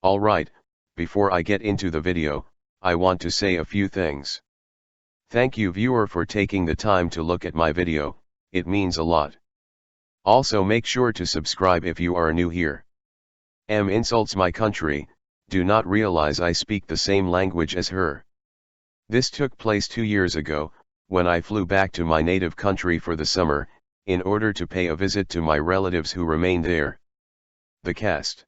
Alright, before I get into the video, I want to say a few things. Thank you viewer for taking the time to look at my video, it means a lot. Also make sure to subscribe if you are new here. M insults my country, do not realize I speak the same language as her. This took place 2 years ago, when I flew back to my native country for the summer, in order to pay a visit to my relatives who remained there. The cast.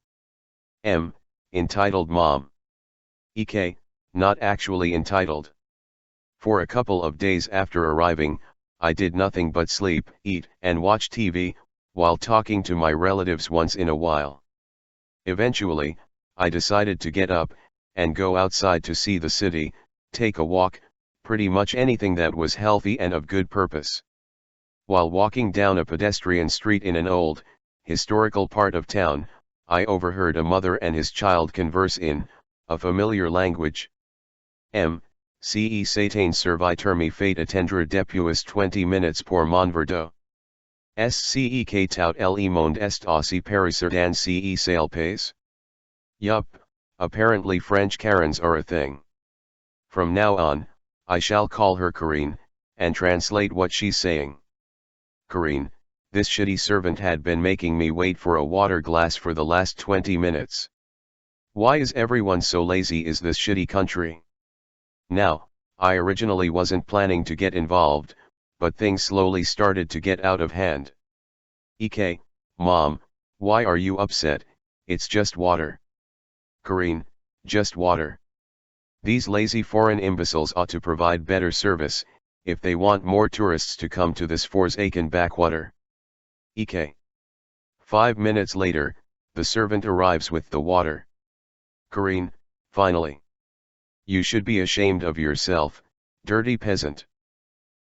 M, entitled mom. EK, not actually entitled. For a couple of days after arriving, I did nothing but sleep, eat, and watch TV, while talking to my relatives once in a while. Eventually, I decided to get up, and go outside to see the city, take a walk, pretty much anything that was healthy and of good purpose. While walking down a pedestrian street in an old, historical part of town, I overheard a mother and his child converse in a familiar language. M. Ce Satan servitor fait attendre depuis 20 minutes pour mon verre. Sce que tout le monde est aussi parisien dans ce sale pays. Yup, apparently French Karens are a thing. From now on, I shall call her Karine, and translate what she's saying. Karine, this shitty servant had been making me wait for a water glass for the last 20 minutes. Why is everyone so lazy in this shitty country? Now, I originally wasn't planning to get involved, but things slowly started to get out of hand. EK, Mom, why are you upset? It's just water. Karine, just water. These lazy foreign imbeciles ought to provide better service, if they want more tourists to come to this forsaken backwater. EK. 5 minutes later, the servant arrives with the water. Karine, finally. You should be ashamed of yourself, dirty peasant.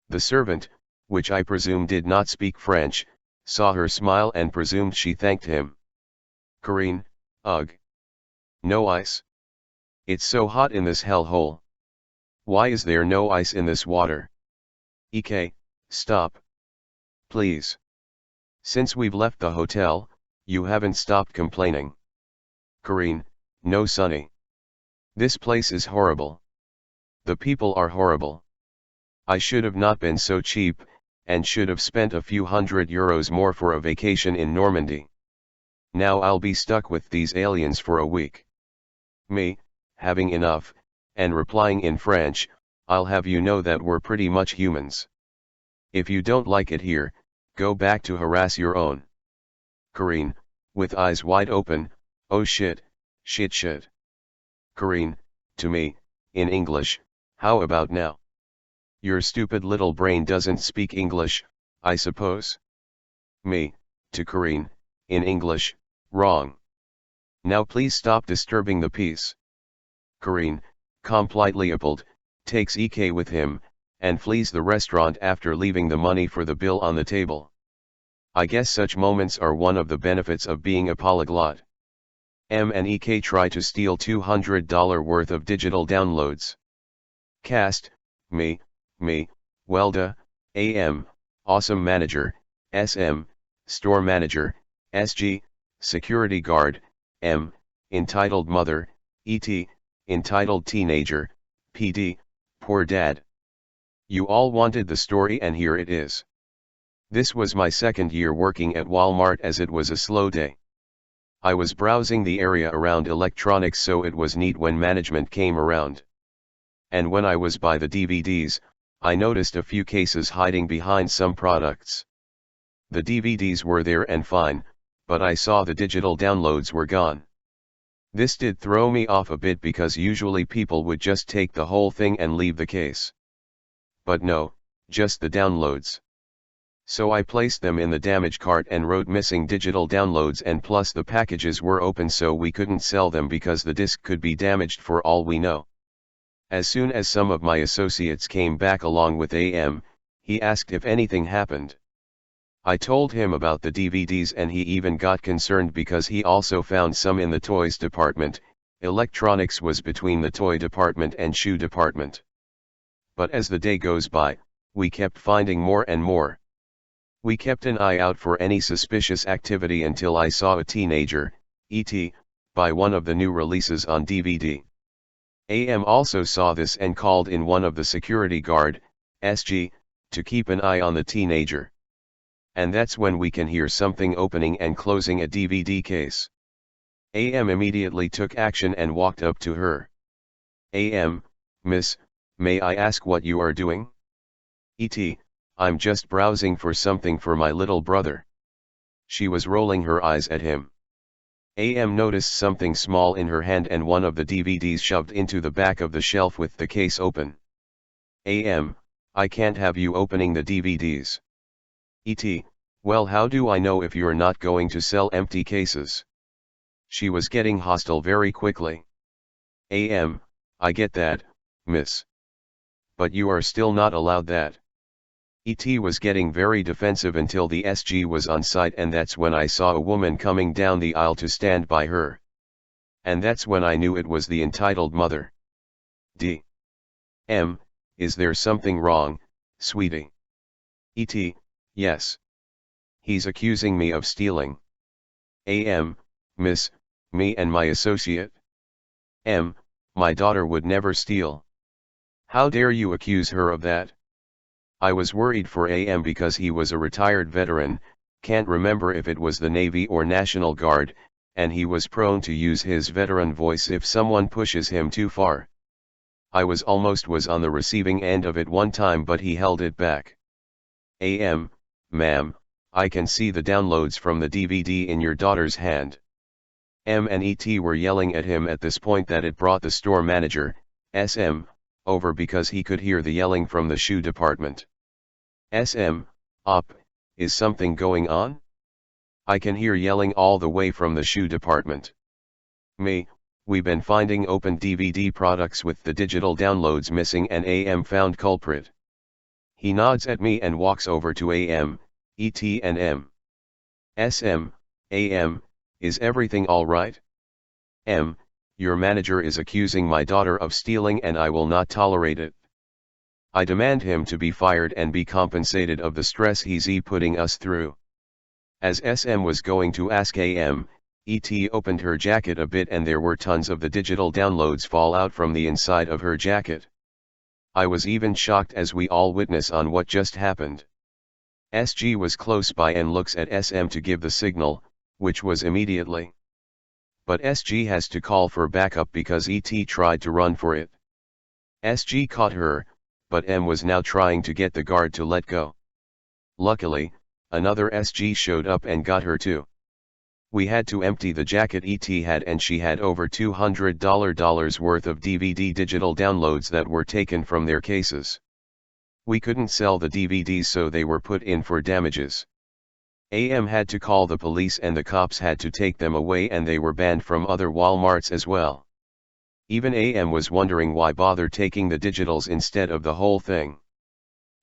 The servant, which I presume did not speak French, saw her smile and presumed she thanked him. Karine, ugh. No ice? It's so hot in this hellhole. Why is there no ice in this water? EK, stop. Please. Since we've left the hotel, you haven't stopped complaining. Karine, no Sonny. This place is horrible. The people are horrible. I should have not been so cheap, and should have spent a few €100 more for a vacation in Normandy. Now I'll be stuck with these aliens for a week. Me, having enough, and replying in French, I'll have you know that we're pretty much humans. If you don't like it here, go back to harass your own. Karine, with eyes wide open, oh shit, shit. Karine, to me, in English, how about now? Your stupid little brain doesn't speak English, I suppose? Me, to Karine, in English, wrong. Now please stop disturbing the peace. Karine, completely appalled, takes EK with him, and flees the restaurant after leaving the money for the bill on the table. I guess such moments are one of the benefits of being a polyglot. M and EK try to steal $200 worth of digital downloads. Cast, me, Welda, AM, Awesome Manager, SM, Store Manager, SG, Security Guard, M, Entitled Mother, ET, Entitled Teenager, PD, Poor Dad. You all wanted the story and here it is. This was my second year working at Walmart as it was a slow day. I was browsing the area around electronics, so it was neat when management came around. And when I was by the DVDs, I noticed a few cases hiding behind some products. The DVDs were there and fine, but I saw the digital downloads were gone. This did throw me off a bit because usually people would just take the whole thing and leave the case. But no, just the downloads. So I placed them in the damage cart and wrote missing digital downloads, and plus the packages were open so we couldn't sell them because the disc could be damaged for all we know. As soon as some of my associates came back along with AM, he asked if anything happened. I told him about the DVDs and he even got concerned because he also found some in the toys department. Electronics was between the toy department and shoe department. But as the day goes by, we kept finding more and more. We kept an eye out for any suspicious activity until I saw a teenager, ET, by one of the new releases on DVD. AM also saw this and called in one of the security guard, SG, to keep an eye on the teenager. And that's when we can hear something opening and closing a DVD case. AM immediately took action and walked up to her. AM, Miss, may I ask what you are doing? ET, I'm just browsing for something for my little brother. She was rolling her eyes at him. AM noticed something small in her hand and one of the DVDs shoved into the back of the shelf with the case open. AM, I can't have you opening the DVDs. ET, well, how do I know if you're not going to sell empty cases? She was getting hostile very quickly. AM, I get that, miss. But you are still not allowed that. ET was getting very defensive until the SG was on site, and that's when I saw a woman coming down the aisle to stand by her. And that's when I knew it was the entitled mother. D. M, is there something wrong, sweetie? ET, yes. He's accusing me of stealing. AM, miss, me and my associate? M, my daughter would never steal. How dare you accuse her of that? I was worried for AM because he was a retired veteran, can't remember if it was the Navy or National Guard, and he was prone to use his veteran voice if someone pushes him too far. I was on the receiving end of it one time, but he held it back. AM, ma'am, I can see the downloads from the DVD in your daughter's hand. M and ET were yelling at him at this point that it brought the store manager, SM, over because he could hear the yelling from the shoe department. SM, op, is something going on? I can hear yelling all the way from the shoe department. Me, we've been finding open DVD products with the digital downloads missing, and AM found culprit. He nods at me and walks over to AM, ET and M. SM, AM, is everything all right? M, your manager is accusing my daughter of stealing and I will not tolerate it. I demand him to be fired and be compensated of the stress he's putting us through. As SM was going to ask AM, ET opened her jacket a bit and there were tons of the digital downloads fall out from the inside of her jacket. I was even shocked as we all witness on what just happened. SG was close by and looks at SM to give the signal, which was immediately. But SG has to call for backup because ET tried to run for it. SG caught her, but M was now trying to get the guard to let go. Luckily, another SG showed up and got her too. We had to empty the jacket ET had, and she had over $200 worth of DVD digital downloads that were taken from their cases. We couldn't sell the DVDs, so they were put in for damages. AM had to call the police and the cops had to take them away, and they were banned from other Walmarts as well. Even AM was wondering why bother taking the digitals instead of the whole thing.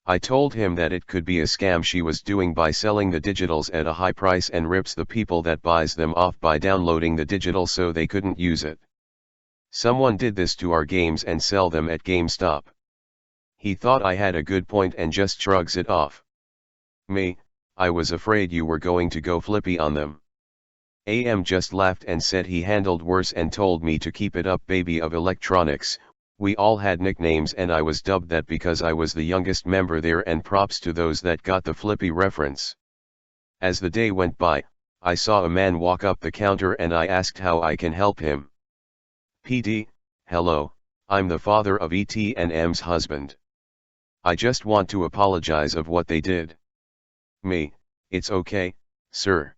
I told him that it could be a scam she was doing by selling the digitals at a high price and rips the people that buys them off by downloading the digital so they couldn't use it. Someone did this to our games and sell them at GameStop. He thought I had a good point and just shrugs it off. Me, I was afraid you were going to go flippy on them. AM just laughed and said he handled worse and told me to keep it up, baby of electronics. We all had nicknames and I was dubbed that because I was the youngest member there, and props to those that got the flippy reference. As the day went by, I saw a man walk up the counter and I asked how I can help him. PD, hello, I'm the father of ET and M's husband. I just want to apologize of what they did. Me, it's okay, sir.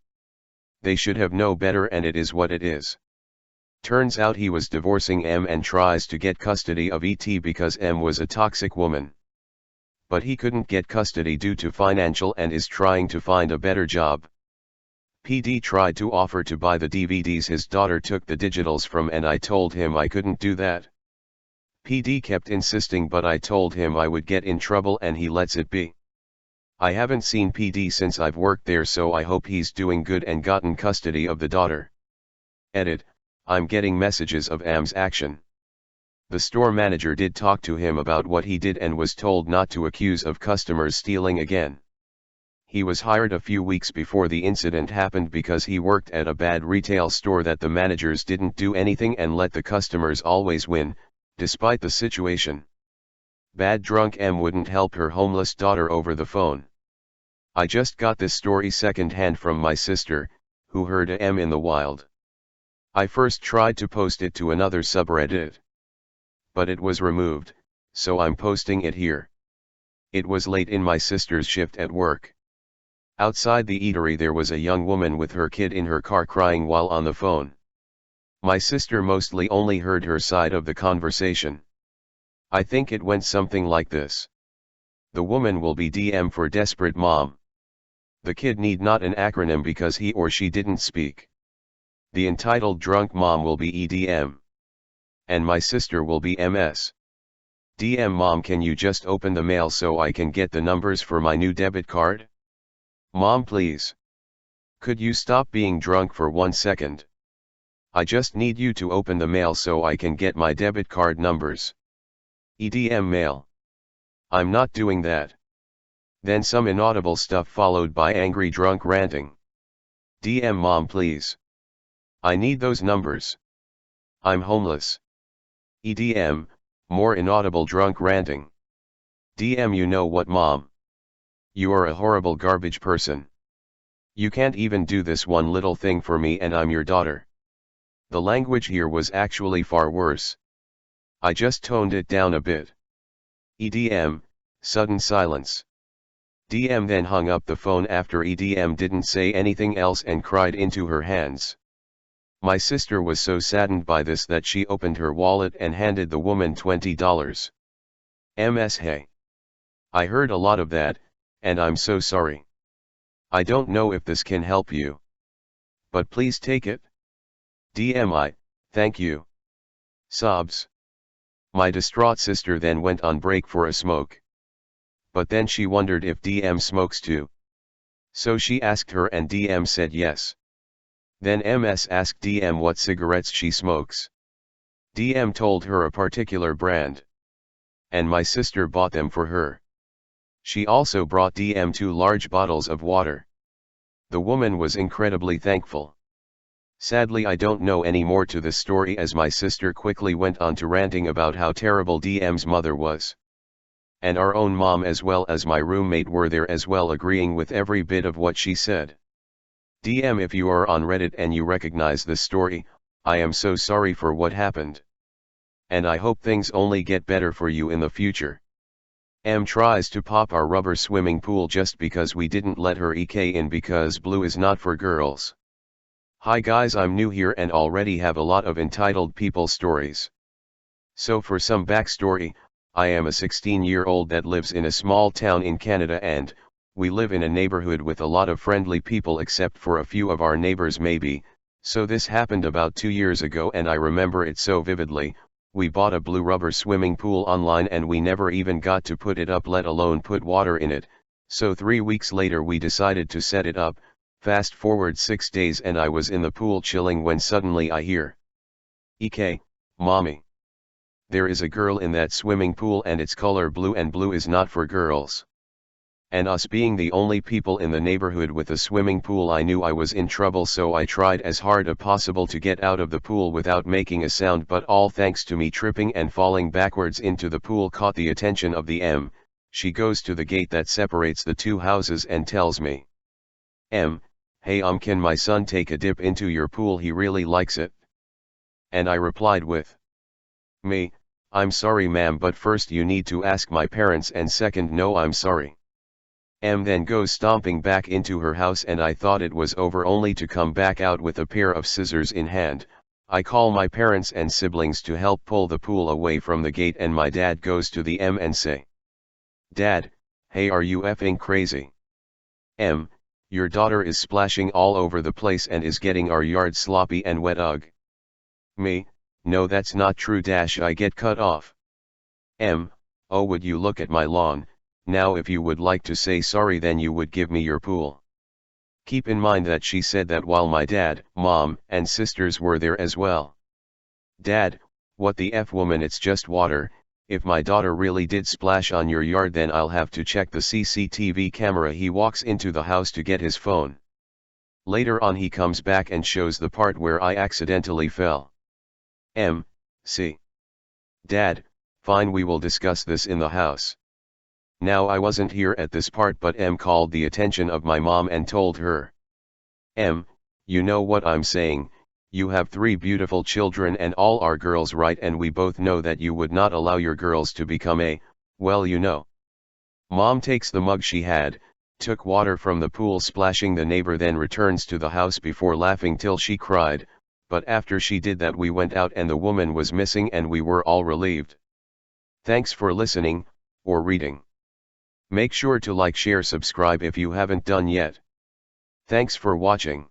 They should have known better and it is what it is. Turns out he was divorcing M and tries to get custody of ET because M was a toxic woman. But he couldn't get custody due to financial and is trying to find a better job. PD tried to offer to buy the DVDs his daughter took the digitals from, and I told him I couldn't do that. PD kept insisting, but I told him I would get in trouble and he lets it be. I haven't seen PD since I've worked there, so I hope he's doing good and gotten custody of the daughter. Edit, I'm getting messages of Am's action. The store manager did talk to him about what he did and was told not to accuse of customers stealing again. He was hired a few weeks before the incident happened because he worked at a bad retail store that the managers didn't do anything and let the customers always win, despite the situation. Bad drunk M wouldn't help her homeless daughter over the phone. I just got this story second-hand from my sister, who heard a M in the wild. I first tried to post it to another subreddit, but it was removed, so I'm posting it here. It was late in my sister's shift at work. Outside the eatery there was a young woman with her kid in her car crying while on the phone. My sister mostly only heard her side of the conversation. I think it went something like this. The woman will be DM for desperate mom. The kid need not an acronym because he or she didn't speak. The entitled drunk mom will be EDM. And my sister will be MS. DM mom, can you just open the mail so I can get the numbers for my new debit card? Mom, please. Could you stop being drunk for 1 second? I just need you to open the mail so I can get my debit card numbers. EDM mail. I'm not doing that. Then some inaudible stuff followed by angry drunk ranting. DM mom, please. I need those numbers. I'm homeless. EDM, more inaudible drunk ranting. DM, you know what, mom? You are a horrible garbage person. You can't even do this one little thing for me and I'm your daughter. The language here was actually far worse. I just toned it down a bit. EDM, sudden silence. DM then hung up the phone after EDM didn't say anything else and cried into her hands. My sister was so saddened by this that she opened her wallet and handed the woman $20. MS, hey. I heard a lot of that, and I'm so sorry. I don't know if this can help you. But please take it. DMI, thank you. Sobs. My distraught sister then went on break for a smoke. But then she wondered if DM smokes too. So she asked her and DM said yes. Then MS asked DM what cigarettes she smokes. DM told her a particular brand. And my sister bought them for her. She also brought DM 2 large bottles of water. The woman was incredibly thankful. Sadly, I don't know any more to this story as my sister quickly went on to ranting about how terrible DM's mother was. And our own mom as well as my roommate were there as well, agreeing with every bit of what she said. DM, if you are on Reddit and you recognize this story, I am so sorry for what happened. And I hope things only get better for you in the future. M tries to pop our rubber swimming pool just because we didn't let her EK in because blue is not for girls. Hi guys, I'm new here and already have a lot of entitled people stories. So for some backstory, I am a 16-year-old that lives in a small town in Canada and we live in a neighborhood with a lot of friendly people except for a few of our neighbors maybe. So this happened about 2 years ago and I remember it so vividly. We bought a blue rubber swimming pool online and we never even got to put it up, let alone put water in it. So 3 weeks later we decided to set it up. Fast forward 6 days and I was in the pool chilling when suddenly I hear, "EK, mommy. There is a girl in that swimming pool and it's color blue and blue is not for girls." And us being the only people in the neighborhood with a swimming pool, I knew I was in trouble, so I tried as hard as possible to get out of the pool without making a sound, but all thanks to me tripping and falling backwards into the pool caught the attention of the M. She goes to the gate that separates the 2 houses and tells me, "M, hey can my son take a dip into your pool, he really likes it?" And I replied with, "Me, I'm sorry ma'am, but first you need to ask my parents and second no I'm sorry." M then goes stomping back into her house and I thought it was over only to come back out with a pair of scissors in hand. I call my parents and siblings to help pull the pool away from the gate and my dad goes to the M and say, "Dad, hey are you effing crazy? M, your daughter is splashing all over the place and is getting our yard sloppy and wet. Ugh." Me, no that's not true. I get cut off. M, oh would you look at my lawn. Now if you would like to say sorry then you would give me your pool. Keep in mind that she said that while my dad, mom, and sisters were there as well. Dad, what the F woman, it's just water, if my daughter really did splash on your yard, then I'll have to check the CCTV camera. He walks into the house to get his phone. Later on he comes back and shows the part where I accidentally fell. See. Dad, fine, we will discuss this in the house. Now I wasn't here at this part, but called the attention of my mom and told her. You know what I'm saying, you have 3 beautiful children and all are girls, right? And we both know that you would not allow your girls to become well, you know. Mom takes the mug she had, took water from the pool, splashing the neighbor, then returns to the house before laughing till she cried, but after she did that we went out and the woman was missing and we were all relieved. Thanks for listening, or reading. Make sure to like, share, subscribe if you haven't done yet. Thanks for watching.